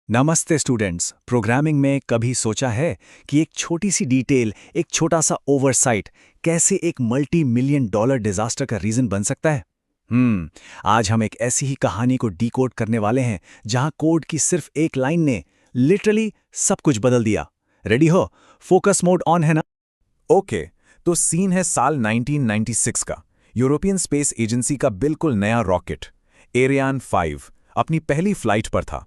नमस्ते students. Programming में कभी सोचा है कि एक छोटी सी डिटेल, एक छोटा सा ओवरसाइट कैसे एक मल्टी मिलियन डॉलर डिजास्टर का रीजन बन सकता है? आज हम एक ऐसी ही कहानी को डीकोड करने वाले हैं जहां कोड की सिर्फ एक लाइन ने लिटरली सब कुछ बदल दिया। रेडी हो? फोकस मोड ऑन है ना? ओके, तो सीन है साल 1996 का। यूरोपियन स्पेस एजेंसी का बिल्कुल नया रॉकेट एरियान 5 अपनी पहली फ्लाइट पर था।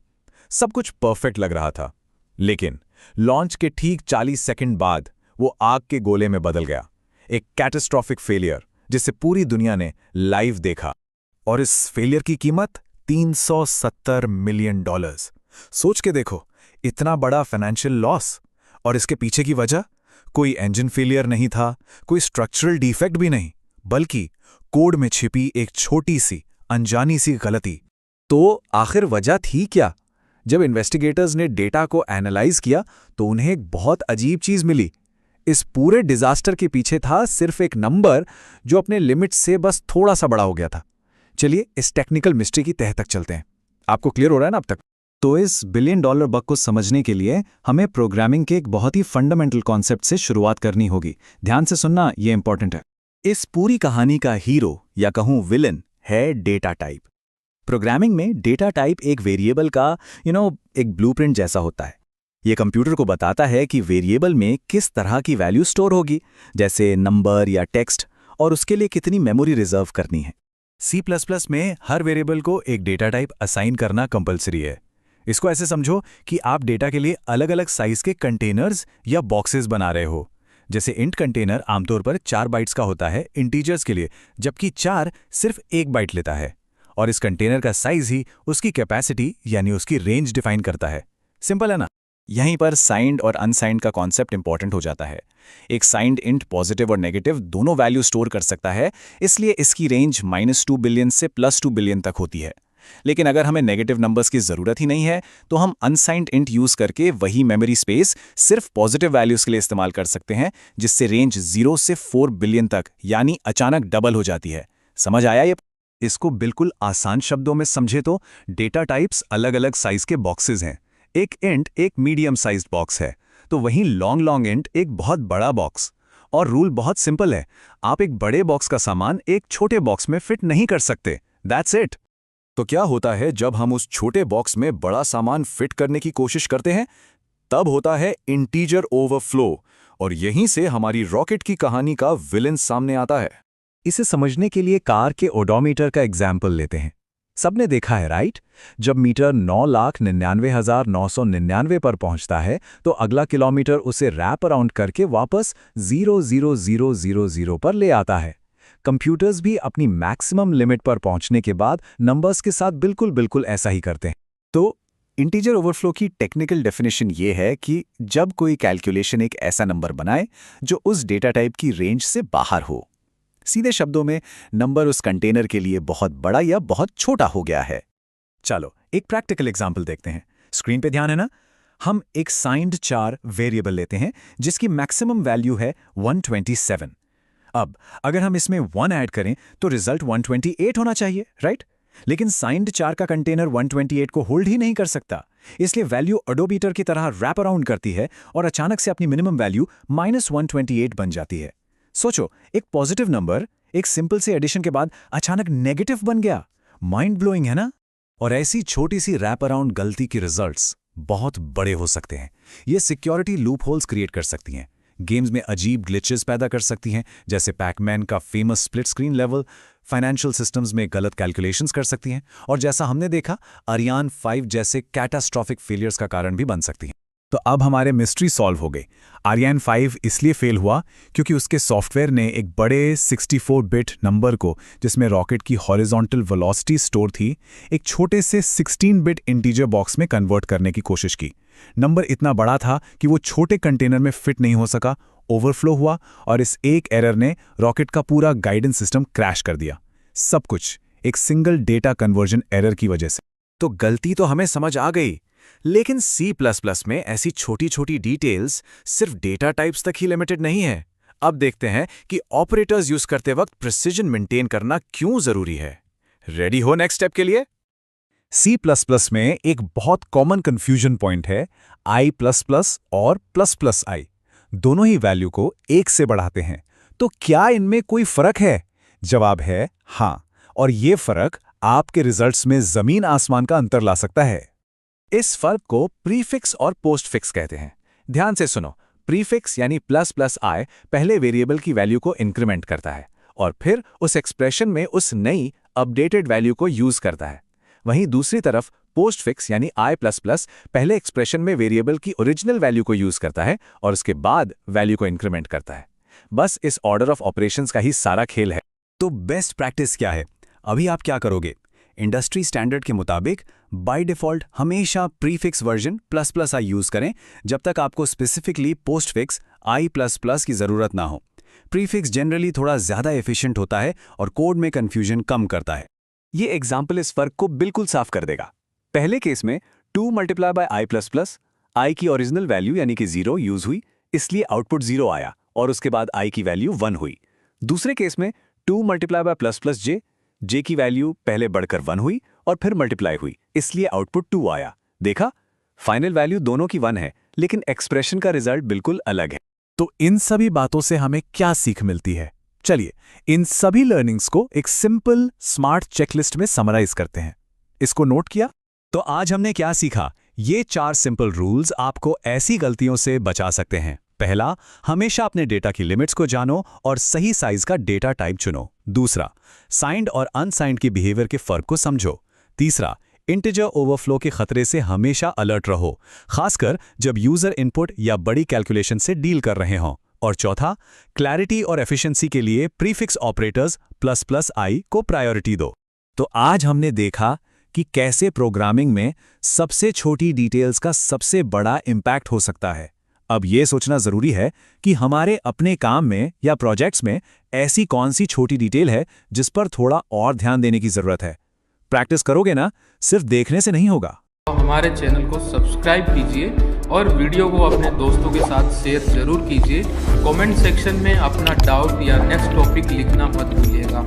सब कुछ परफेक्ट लग रहा था, लेकिन लॉन्च के ठीक 40 सेकंड बाद वो आग के गोले में बदल गया। एक कैटास्ट्रॉफिक फेलियर जिसे पूरी दुनिया ने लाइव देखा। और इस फेलियर की कीमत $370 मिलियन। सोच के देखो, इतना बड़ा फाइनेंशियल लॉस। और इसके पीछे की वजह कोई इंजन फेलियर नहीं था, कोई स्ट्रक्चरल डिफेक्ट भी नहीं, बल्कि कोड में छिपी एक छोटी सी अनजानी सी गलती। तो आखिर वजह थी क्या? जब इन्वेस्टिगेटर्स ने डेटा को एनालाइज किया तो उन्हें एक बहुत अजीब चीज मिली। इस पूरे डिजास्टर के पीछे था सिर्फ एक नंबर जो अपने लिमिट से बस थोड़ा सा बड़ा हो गया था। चलिए इस टेक्निकल मिस्ट्री की तह तक चलते हैं। आपको क्लियर हो रहा है ना अब तक? तो इस बिलियन डॉलर बग को समझने के लिए हमें प्रोग्रामिंग के एक बहुत ही फंडामेंटल कॉन्सेप्ट से शुरुआत करनी होगी। ध्यान से सुनना, ये इंपॉर्टेंट है। इस पूरी कहानी का हीरो या कहूं विलन है डेटा टाइप। प्रोग्रामिंग में डेटा टाइप एक वेरिएबल का एक ब्लूप्रिंट जैसा होता है। ये कंप्यूटर को बताता है कि वेरिएबल में किस तरह की वैल्यू स्टोर होगी, जैसे नंबर या टेक्स्ट, और उसके लिए कितनी मेमोरी रिजर्व करनी है। C++ में हर वेरिएबल को एक डेटा टाइप असाइन करना कंपलसरी है। इसको ऐसे समझो कि आप डेटा के लिए अलग अलग साइज के कंटेनर्स या बॉक्सेस बना रहे हो। जैसे इंट कंटेनर आमतौर पर 4 बाइट्स का होता है इंटीजर्स के लिए, जबकि 4 सिर्फ 1 बाइट लेता है। और इस कंटेनर का साइज ही उसकी कैपेसिटी यानी उसकी रेंज डिफाइन करता है। सिंपल है ना? यहीं पर साइंड और अनसाइंड का कॉन्सेप्ट इंपॉर्टेंट हो जाता है। एक साइंड इंट पॉजिटिव और नेगेटिव दोनों वैल्यू स्टोर कर सकता है, इसलिए इसकी रेंज -2 बिलियन से +2 बिलियन तक होती है। लेकिन अगर हमें नेगेटिव नंबर्स की जरूरत ही नहीं है तो हम अनसाइंड इंट यूज करके वही मेमोरी स्पेस सिर्फ पॉजिटिव वैल्यूज के लिए इस्तेमाल कर सकते हैं, जिससे रेंज 0 से 4 बिलियन तक यानी अचानक डबल हो जाती है। समझ आया ये? इसको बिल्कुल आसान शब्दों में समझे तो डेटा टाइप्स अलग अलग साइज के बॉक्सेस हैं। एक इंट एक मीडियम साइज्ड बॉक्स है, तो वहीं लॉन्ग इंट एक बहुत बड़ा बॉक्स। और रूल बहुत सिंपल है, आप एक बड़े बॉक्स का सामान एक छोटे बॉक्स में फिट नहीं कर सकते। That's it. तो क्या होता है जब हम उस छोटे बॉक्स में बड़ा सामान फिट करने की कोशिश करते हैं? तब होता है इंटीजर ओवरफ्लो, और यहीं से हमारी रॉकेट की कहानी का विलेन सामने आता है। इसे समझने के लिए कार के ओडोमीटर का एग्जाम्पल लेते हैं। सबने देखा है राइट? जब मीटर 9,99,999 पर पहुंचता है तो अगला किलोमीटर उसे रैप अराउंड करके वापस 0,00,000 पर ले आता है। कंप्यूटर्स भी अपनी मैक्सिमम लिमिट पर पहुंचने के बाद नंबर्स के साथ बिल्कुल ऐसा ही करते हैं। तो इंटीजर ओवरफ्लो की टेक्निकल डेफिनेशन ये है कि जब कोई कैलकुलेशन एक ऐसा नंबर बनाए जो उस डेटा टाइप की रेंज से बाहर हो। सीधे शब्दों में, नंबर उस कंटेनर के लिए बहुत बड़ा या बहुत छोटा हो गया है। चलो एक प्रैक्टिकल एग्जांपल देखते हैं। स्क्रीन पे ध्यान है ना? हम एक साइंड 4 वेरिएबल लेते हैं जिसकी मैक्सिमम वैल्यू है 127। अब अगर हम इसमें 1 ऐड करें तो रिजल्ट 128 होना चाहिए, राइट? लेकिन साइंड 4 का कंटेनर 128 को होल्ड ही नहीं कर सकता, इसलिए वैल्यू ओडोमीटर की तरह रैप अराउंड करती है और अचानक से अपनी मिनिमम वैल्यू -128 बन जाती है। सोचो, एक पॉजिटिव नंबर एक सिंपल से एडिशन के बाद अचानक नेगेटिव बन गया। माइंड ब्लोइंग है ना? और ऐसी छोटी सी रैप अराउंड गलती के रिजल्ट्स बहुत बड़े हो सकते हैं। ये सिक्योरिटी लूप होल्स क्रिएट कर सकती हैं, गेम्स में अजीब ग्लिचेस पैदा कर सकती हैं, जैसे पैकमैन का famous split screen level, financial systems में गलत कैलकुलेशंस कर सकती हैं, और जैसा हमने देखा अरियान 5 जैसे कैटास्ट्रॉफिक फेलियर्स का कारण भी बन सकती हैं। तो अब हमारे मिस्ट्री सॉल्व हो गई। आर्यन 5 इसलिए फेल हुआ क्योंकि उसके सॉफ्टवेयर ने एक बड़े 64 बिट नंबर को, जिसमें रॉकेट की हॉरिजॉन्टल वेलोसिटी स्टोर थी, एक छोटे से 16 बिट इंटीजर बॉक्स में कन्वर्ट करने की कोशिश की। नंबर इतना बड़ा था कि वो छोटे कंटेनर में फिट नहीं हो सका, ओवरफ्लो हुआ, और इस एक एरर ने रॉकेट का पूरा गाइडेंस सिस्टम क्रैश कर दिया। सब कुछ एक सिंगल डेटा कन्वर्जन एरर की वजह से। तो गलती तो हमें समझ आ गई, लेकिन C++ में ऐसी छोटी छोटी डिटेल्स सिर्फ डेटा टाइप्स तक ही लिमिटेड नहीं है। अब देखते हैं कि ऑपरेटर्स यूज करते वक्त प्रिसिजन मेंटेन करना क्यों जरूरी है। रेडी हो नेक्स्ट स्टेप के लिए? C++ में एक बहुत कॉमन कंफ्यूजन पॉइंट है i++ और ++i। दोनों ही वैल्यू को 1 से बढ़ाते हैं। तो क्या इनमें कोई फर्क है? जवाब है हाँ, और ये फर्क आपके रिजल्ट्स में जमीन आसमान का अंतर ला सकता है। इस फर्क को प्रीफिक्स और पोस्टफिक्स कहते हैं। ध्यान से सुनो, प्रीफिक्स यानी ++i पहले वेरिएबल की वैल्यू को इंक्रीमेंट करता है और फिर उस एक्सप्रेशन में उस नई अपडेटेड वैल्यू को यूज करता है। वहीं दूसरी तरफ पोस्टफिक्स यानी i++ पहले एक्सप्रेशन में वेरिएबल की ओरिजिनल वैल्यू को यूज करता है और उसके बाद वैल्यू को इंक्रीमेंट करता है। बस इस ऑर्डर ऑफ ऑपरेशंस का ही सारा खेल है। तो बेस्ट प्रैक्टिस क्या है? अभी आप क्या करोगे? इंडस्ट्री स्टैंडर्ड के मुताबिक बाय डिफ़ॉल्ट हमेशा प्रीफिक्स वर्जन ++i यूज़ करें जब तक आपको स्पेसिफिकली पोस्टफिक्स i++ की ज़रूरत ना हो। प्रीफिक्स जनरली थोड़ा ज़्यादा एफिशिएंट होता है और कोड में कन्फ्यूजन कम करता है। ये एग्जाम्पल इस फर्क को बिल्कुल साफ कर देगा। पहले केस में 2 × i++, i की ओरिजिनल वैल्यू यानी कि 0 यूज़ हुई, इसलिए आउटपुट 0 आया और उसके बाद i की वैल्यू 1 हुई। दूसरे केस में 2 × ++j, j की वैल्यू पहले बढ़कर 1 हुई और फिर मल्टीप्लाई हुई, इसलिए आउटपुट 2 आया। देखा, फाइनल वैल्यू दोनों की 1 है, लेकिन एक्सप्रेशन का रिजल्ट बिल्कुल अलग है। तो इन सभी बातों से हमें क्या सीख मिलती है? चलिए, इन सभी लर्निंग्स को एक सिंपल स्मार्ट चेकलिस्ट में समराइज करते हैं। इसको नोट किया? तो आज हमने क्या सीखा? ये 4 सिंपल रूल्स आपको ऐसी गलतियों से बचा सकते हैं। पहला, हमेशा अपने डेटा की लिमिट्स को जानो और सही साइज का डेटा टाइप चुनो। दूसरा, साइंड और अनसाइंड के बिहेवियर के फर्क को समझो। तीसरा, इंटीजर ओवरफ्लो के खतरे से हमेशा अलर्ट रहो, खासकर जब यूजर इनपुट या बड़ी कैलकुलेशन से डील कर रहे हों। और चौथा, क्लैरिटी और एफिशिएंसी के लिए प्रीफिक्स ऑपरेटर्स ++i को प्रायोरिटी दो। तो आज हमने देखा कि कैसे प्रोग्रामिंग में सबसे छोटी डिटेल्स का सबसे बड़ा इम्पैक्ट हो सकता है। अब ये सोचना जरूरी है कि हमारे अपने काम में या प्रोजेक्ट्स में ऐसी कौन सी छोटी डिटेल है जिस पर थोड़ा और ध्यान देने की जरूरत है। प्रैक्टिस करोगे ना, सिर्फ देखने से नहीं होगा। हमारे चैनल को सब्सक्राइब कीजिए और वीडियो को अपने दोस्तों के साथ शेयर जरूर कीजिए। कमेंट सेक्शन में अपना डाउट या नेक्स्ट टॉपिक लिखना मत भूलिएगा।